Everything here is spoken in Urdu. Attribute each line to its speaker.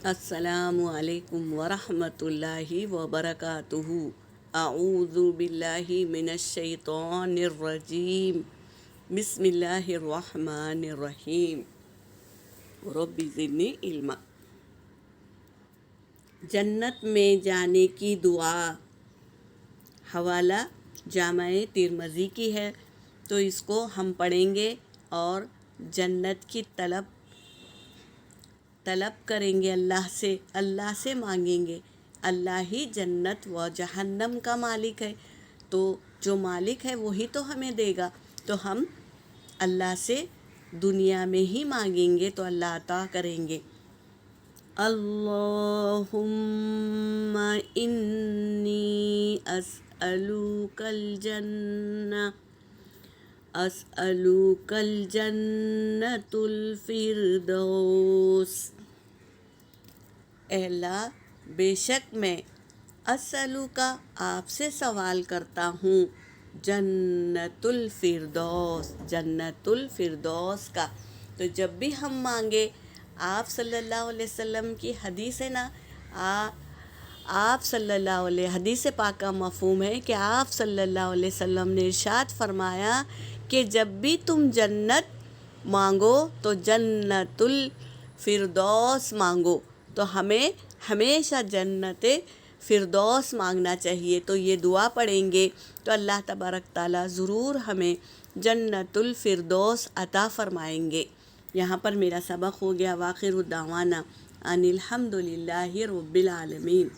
Speaker 1: السلام علیکم ورحمۃ اللہ وبرکاتہ۔ اعوذ باللہ من الشیطان الرجیم، بسم اللہ الرحمن الرحیم۔ رب زدنی علما۔ جنت میں جانے کی دعا، حوالہ جامع ترمذی کی ہے، تو اس کو ہم پڑھیں گے اور جنت کی طلب کریں گے، اللہ سے مانگیں گے۔ اللہ ہی جنت و جہنم کا مالک ہے، تو جو مالک ہے وہی تو ہمیں دے گا، تو ہم اللہ سے دنیا میں ہی مانگیں گے تو اللہ عطا کریں گے۔ اللہم انی اسألوک الجنۃ الفردوس۔ اے اللہ، بے شک میں اسألوک آپ سے سوال کرتا ہوں، جنت الفردوس کا۔ تو جب بھی ہم مانگے، آپ صلی اللہ علیہ وسلم کی حدیث ہے نا، آپ صلی اللہ علیہ حدیث پاک کا مفہوم ہے کہ آپ صلی اللہ علیہ وسلم نے ارشاد فرمایا کہ جب بھی تم جنت مانگو تو جنت الفردوس مانگو، تو ہمیں ہمیشہ جنت فردوس مانگنا چاہیے۔ تو یہ دعا پڑھیں گے تو اللہ تبارک تعالیٰ ضرور ہمیں جنت الفردوس عطا فرمائیں گے۔ یہاں پر میرا سبق ہو گیا۔ وآخر دعوانا ان الحمد للہ رب العالمین۔